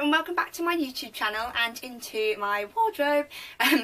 and welcome back to my YouTube channel and into my wardrobe.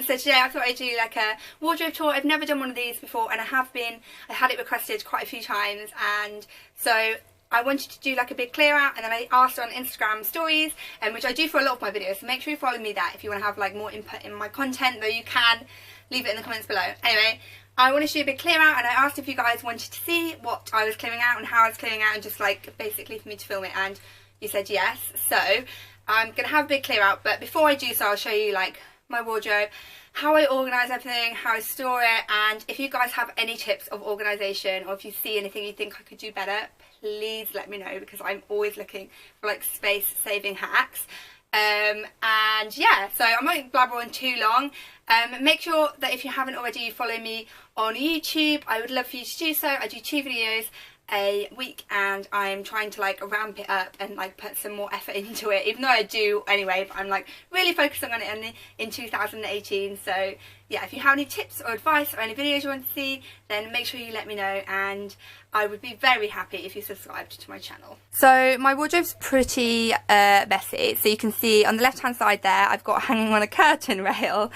So today I thought I'd do like a wardrobe tour. I've never done one of these before, and I had it requested quite a few times, and so I wanted to do like a big clear out, and then I asked on Instagram stories, which I do for a lot of my videos, so make sure you follow me there if you want to have like more input in my content, though you can leave it in the comments below. Anyway, I wanted to do a big clear out, and I asked if you guys wanted to see what I was clearing out and how I was clearing out, and just like basically for me to film it, and you said yes. So I'm going to have a big clear out, but before I do so, I'll show you like my wardrobe, how I organise everything, how I store it, and if you guys have any tips of organisation, or if you see anything you think I could do better, please let me know, because I'm always looking for like space saving hacks. And yeah, so I won't blabber on too long. Make sure that if you haven't already, you follow me on YouTube. I would love for you to do so. I do 2 videos a week, and I'm trying to like ramp it up and like put some more effort into it, even though I do anyway, but I'm like really focusing on it in 2018. So yeah, if you have any tips or advice or any videos you want to see, then make sure you let me know, and I would be very happy if you subscribed to my channel. So my wardrobe's pretty messy. So you can see on the left hand side there, I've got hanging on a curtain rail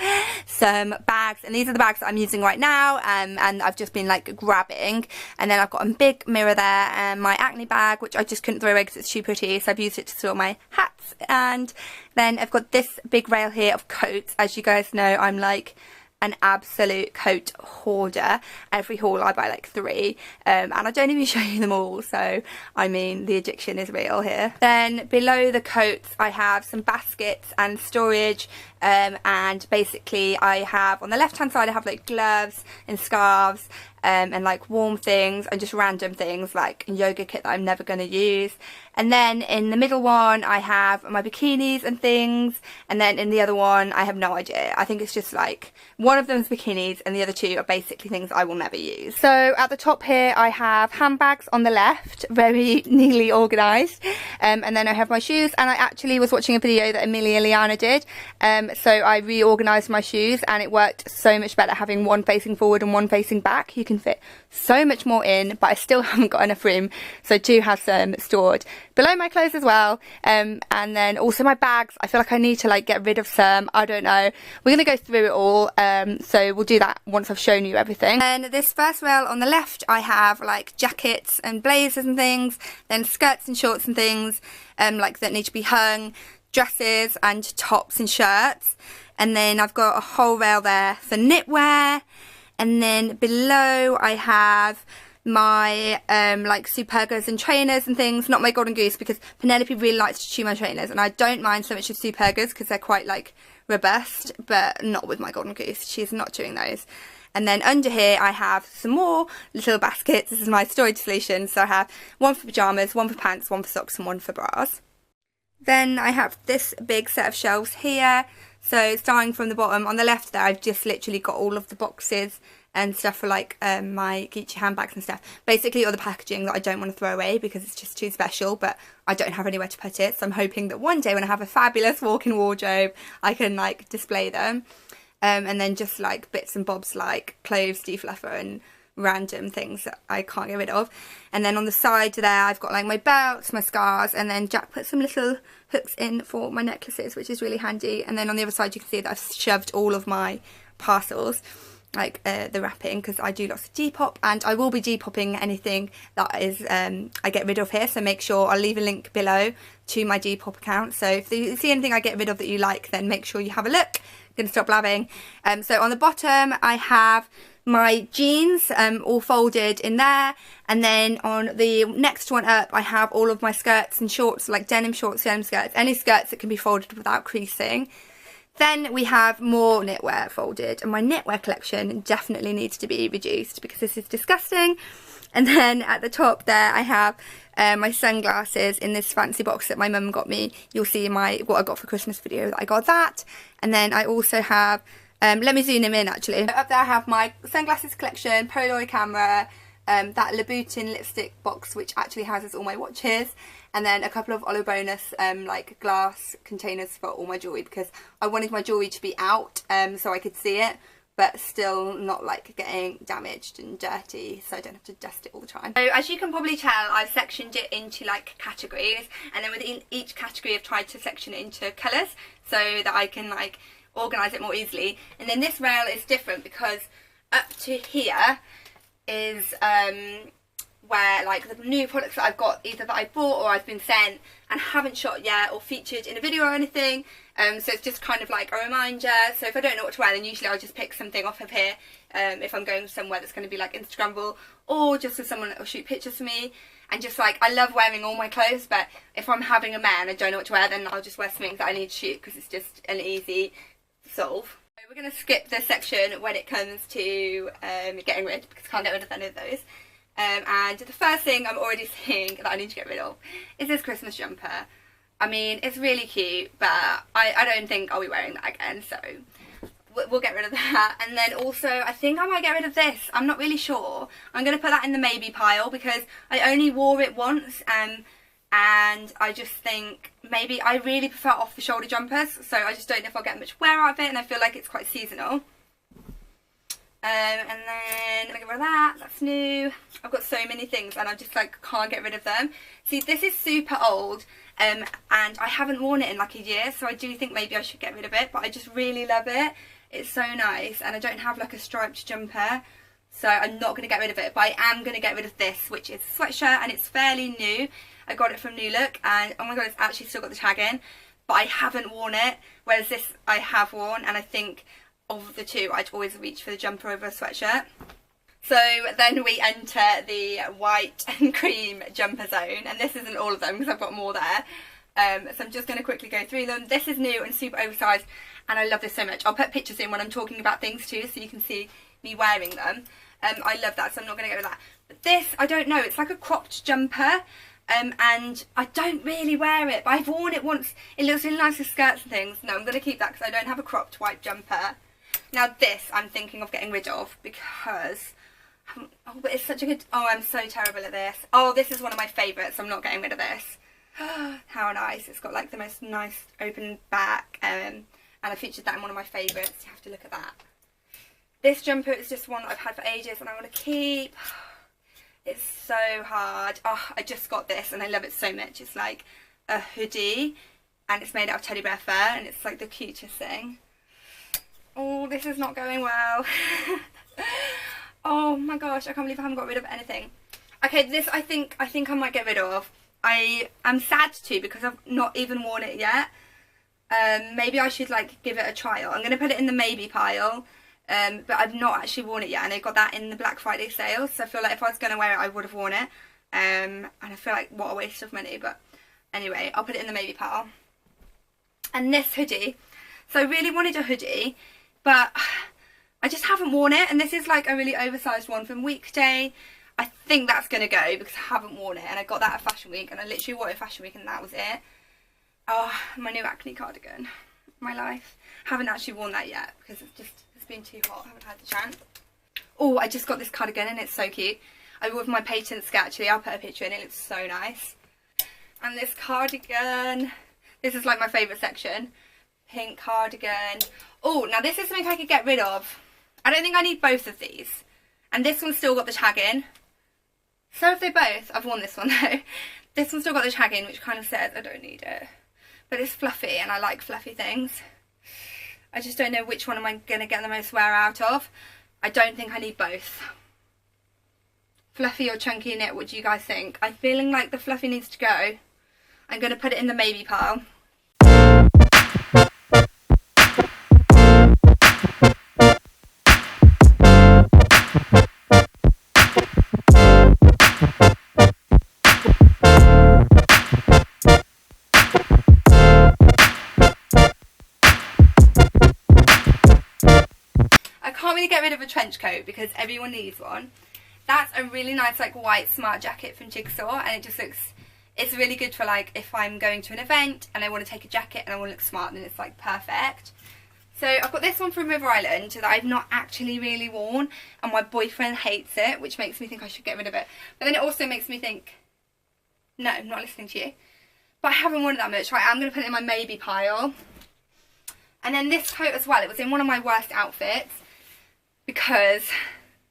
some bags, and these are the bags that I'm using right now, and I've just been like grabbing. And then I've got a big mirror there, and my acne bag, which I just couldn't throw away because it's too pretty, so I've used it to store my hats. And then I've got this big rail here of coats. As you guys know, I'm like an absolute coat hoarder. Every haul I buy like 3, and I don't even show you them all, so I mean the addiction is real here. Then below the coats I have some baskets and storage, and basically I have on the left hand side I have like gloves and scarves, and like warm things and just random things like yoga kit that I'm never going to use. And then in the middle one I have my bikinis and things, and then in the other one I have no idea. I think it's just like one of them is bikinis and the other 2 are basically things I will never use. So at the top here I have handbags on the left, very neatly organised, and then I have my shoes, and I actually was watching a video that Amelia Liana did, so I reorganised my shoes, and it worked so much better having one facing forward and one facing back. You can fit so much more in, but I still haven't got enough room, so I do have some stored below my clothes as well. And then also my bags, I feel like I need to like get rid of some. I don't know, we're gonna go through it all, so we'll do that once I've shown you everything. And this first rail on the left I have like jackets and blazers and things, then skirts and shorts and things like that need to be hung, dresses and tops and shirts. And then I've got a whole rail there for knitwear. And then below I have my like Supergas and trainers and things, not my Golden Goose, because Penelope really likes to chew my trainers, and I don't mind so much of Supergas because they're quite like robust, but not with my Golden Goose. She's not chewing those. And then under here I have some more little baskets. This is my storage solution, so I have one for pyjamas, one for pants, one for socks, and one for bras. Then I have this big set of shelves here. So starting from the bottom on the left there, I've just literally got all of the boxes and stuff for like my Gucci handbags and stuff. Basically all the packaging that I don't want to throw away because it's just too special, but I don't have anywhere to put it. So I'm hoping that one day when I have a fabulous walk-in wardrobe, I can like display them. And then just like bits and bobs like clothes, defluffer, and random things that I can't get rid of. And then on the side there I've got like my belts, my scarves, and then Jack put some little hooks in for my necklaces, which is really handy. And then on the other side you can see that I've shoved all of my parcels, like the wrapping, because I do lots of Depop, and I will be Depopping anything that is I get rid of here, so make sure I'll leave a link below to my Depop account. So if you see anything I get rid of that you like, then make sure you have a look. I'm gonna stop blabbing. So on the bottom I have my jeans all folded in there, and then on the next one up I have all of my skirts and shorts, like denim shorts, denim skirts, any skirts that can be folded without creasing. Then we have more knitwear folded, and my knitwear collection definitely needs to be reduced because this is disgusting. And then at the top there I have my sunglasses in this fancy box that my mum got me. You'll see my what I got for Christmas video that I got that. And then I also have let me zoom them in actually. Up there I have my sunglasses collection, Polaroid camera, that Louboutin lipstick box which actually houses all my watches, and then a couple of Olive Bonus like glass containers for all my jewellery, because I wanted my jewellery to be out so I could see it but still not like getting damaged and dirty, so I don't have to dust it all the time. So as you can probably tell, I've sectioned it into like categories, and then within each category I've tried to section it into colours so that I can like organise it more easily. And then this rail is different because up to here is where like the new products that I've got, either that I bought or I've been sent and haven't shot yet or featured in a video or anything. So it's just kind of like a reminder. So if I don't know what to wear, then usually I'll just pick something off of here if I'm going somewhere that's going to be like Instagrammable, or just with someone that will shoot pictures for me. And just like, I love wearing all my clothes, but if I'm having a man and I don't know what to wear, then I'll just wear something that I need to shoot because it's just an easy solve. So we're going to skip this section when it comes to getting rid, because I can't get rid of any of those. And the first thing I'm already seeing that I need to get rid of is this Christmas jumper. I mean, it's really cute, but I don't think I'll be wearing that again, so we'll get rid of that. And then also, I think I might get rid of this. I'm not really sure. I'm going to put that in the maybe pile because I only wore it once, and I just think maybe I really prefer off the shoulder jumpers, so I just don't know if I'll get much wear out of it, and I feel like it's quite seasonal. And then I get rid of that, that's new. I've got so many things and I just like can't get rid of them. See, this is super old and I haven't worn it in like a year, so I do think maybe I should get rid of it, but I just really love it. It's so nice, and I don't have like a striped jumper, so I'm not going to get rid of it, but I am going to get rid of this, which is a sweatshirt, and it's fairly new. I got it from New Look, and oh my god, it's actually still got the tag in, but I haven't worn it, whereas this I have worn, and I think of the two I'd always reach for the jumper over a sweatshirt. So then we enter the white and cream jumper zone, and this isn't all of them because I've got more there. So I'm just going to quickly go through them. This is new and super oversized, and I love this so much. I'll put pictures in when I'm talking about things too, so you can see me wearing them. I love that, so I'm not going to get rid of that. But this, I don't know, it's like a cropped jumper, and I don't really wear it, but I've worn it once. It looks really nice with skirts and things. No, I'm going to keep that because I don't have a cropped white jumper. Now this I'm thinking of getting rid of because, oh, but it's such a good, oh, I'm so terrible at this. Oh, this is one of my favourites, so I'm not getting rid of this. How nice. It's got like the most nice open back, and I featured that in one of my favourites. You have to look at that. This jumper is just one that I've had for ages and I want to keep. It's so hard. Oh, I just got this and I love it so much. It's like a hoodie and it's made out of teddy bear fur, and it's like the cutest thing. Oh, this is not going well. Oh my gosh, I can't believe I haven't got rid of anything. Okay, this I think I might get rid of. I am sad to because I've not even worn it yet. Maybe I should like give it a trial. I'm going to put it in the maybe pile, but I've not actually worn it yet, and I got that in the Black Friday sale, so I feel like if I was going to wear it I would have worn it. And I feel like what a waste of money, but anyway, I'll put it in the maybe pile. And this hoodie, so I really wanted a hoodie, but I just haven't worn it, and this is like a really oversized one from Weekday. I think that's going to go because I haven't worn it, and I got that at Fashion Week, and I literally wore it at Fashion Week and that was it. Oh, my new acne cardigan, my life. Haven't actually worn that yet because it's been too hot, I haven't had the chance. Oh, I just got this cardigan and it's so cute. I wore it with my patent skirt actually, I'll put a picture in, it looks so nice. And this cardigan, this is like my favourite section. Pink cardigan. Oh, now this is something I could get rid of. I don't think I need both of these. And this one's still got the tag in. So have they both. I've worn this one though. This one's still got the tag in, which kind of says I don't need it. But it's fluffy and I like fluffy things. I just don't know which one am I going to get the most wear out of. I don't think I need both. Fluffy or chunky knit, what do you guys think? I'm feeling like the fluffy needs to go. I'm going to put it in the maybe pile. Get rid of a trench coat because everyone needs one. That's a really nice like white smart jacket from Jigsaw, and it just looks, it's really good for like if I'm going to an event and I want to take a jacket and I want to look smart, and it's like perfect. So I've got this one from River Island that I've not actually really worn, and my boyfriend hates it, which makes me think I should get rid of it. But then it also makes me think, no, I'm not listening to you. But I haven't worn it that much. Right, I'm going to put it in my maybe pile. And then this coat as well, it was in one of my worst outfits. because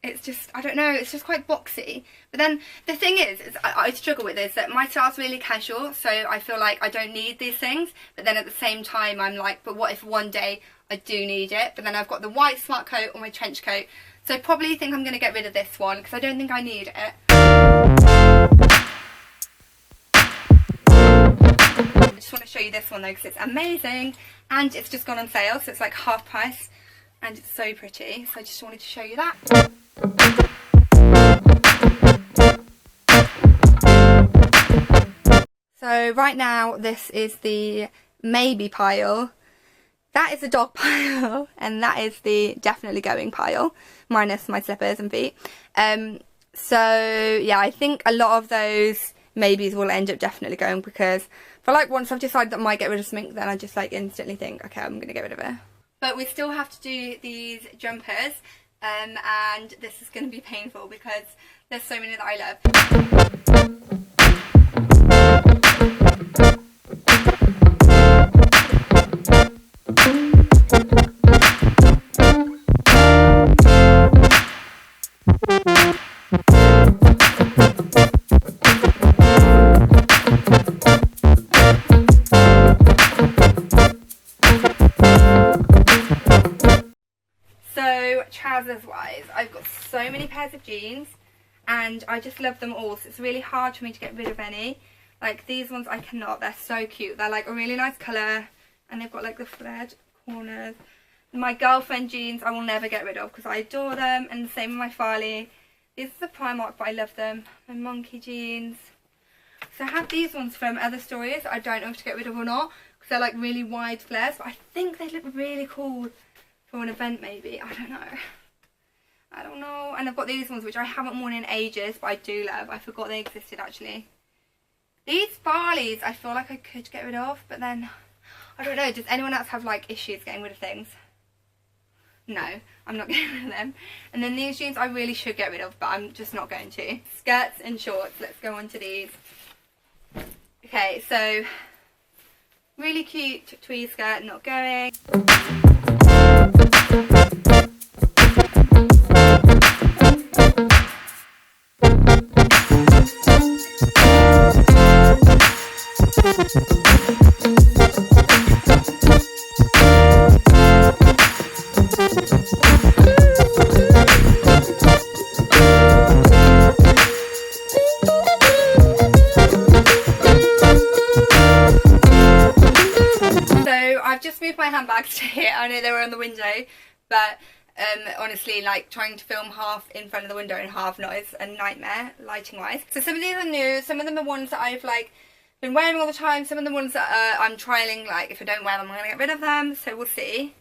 it's just, I don't know, it's just quite boxy. But then the thing is I struggle with is that my style's really casual, so I feel like I don't need these things, but then at the same time I'm like, but what if one day I do need it? But then I've got the white smart coat or my trench coat, so I probably think I'm going to get rid of this one because I don't think I need it. I just want to show you this one though because it's amazing and it's just gone on sale, so it's like half price and it's so pretty, so I just wanted to show you that. So right now this is the maybe pile, that is the dog pile, and that is the definitely going pile, minus my slippers and feet. So yeah, I think a lot of those maybes will end up definitely going, because for like once I've decided that I might get rid of something, then I just like instantly think, okay, I'm gonna get rid of it. But we still have to do these jumpers, and this is going to be painful because there's so many that I love. Trousers wise, I've got so many pairs of jeans and I just love them all, so it's really hard for me to get rid of any. Like these ones I cannot, they're so cute, they're like a really nice colour and they've got like the flared corners. My girlfriend jeans I will never get rid of because I adore them, and the same with my Farley. These are the Primark but I love them. My monkey jeans. So I have these ones from other stores I don't know if to get rid of or not because they're like really wide flares, but I think they look really cool for an event maybe, I don't know. And I've got these ones which I haven't worn in ages but I do love. I forgot they existed actually. These Farleys I feel like I could get rid of, but then I don't know, does anyone else have like issues getting rid of things? No, I'm not getting rid of them. And then these jeans I really should get rid of, but I'm just not going to. Skirts and shorts, let's go on to these. Okay, so really cute tweed skirt, not going. My handbags to here. I know they were on the window, but honestly, like trying to film half in front of the window and half not is a nightmare lighting wise. So some of these are new, some of them are ones that I've like been wearing all the time, some of the ones that I'm trialing, like if I don't wear them I'm gonna get rid of them, so we'll see.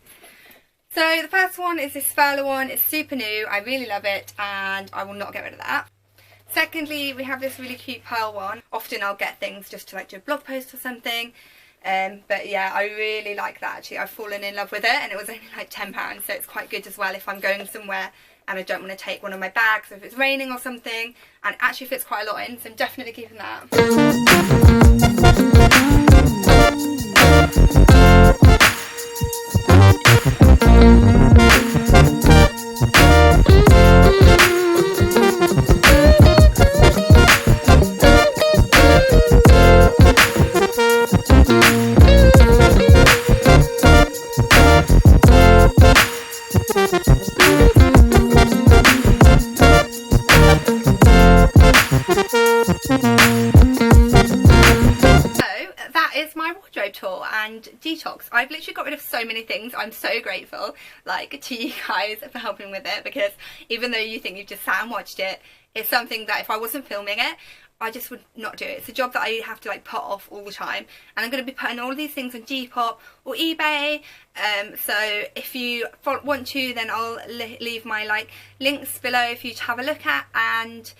So the first one is this Furler one. It's super new, I really love it and I will not get rid of that. Secondly, we have this really cute pearl one. Often I'll get things just to like do a blog post or something. But yeah, I really like that actually. I've fallen in love with it and it was only like £10, so it's quite good as well if I'm going somewhere and I don't want to take one of my bags, or if it's raining or something, and it actually fits quite a lot in, so I'm definitely keeping that. Tour and detox. I've literally got rid of so many things. I'm so grateful like to you guys for helping with it, because even though you think you've just sat and watched it, it's something that if I wasn't filming it I just would not do it. It's a job that I have to like put off all the time, and I'm going to be putting all of these things on Depop or eBay, so if you want to, then I'll leave my like links below for you to have a look at, and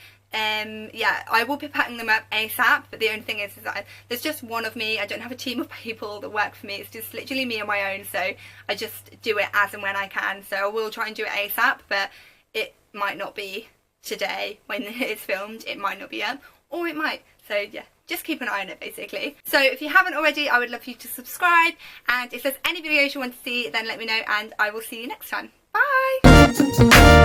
yeah, I will be packing them up ASAP, but the only thing is that there's just one of me. I don't have a team of people that work for me. It's just literally me on my own, so I just do it as and when I can. So I will try and do it ASAP, but it might not be today when it's filmed. It might not be up, or it might. So yeah, just keep an eye on it basically. So if you haven't already, I would love you to subscribe, and if there's any videos you want to see, then let me know and I will see you next time. Bye!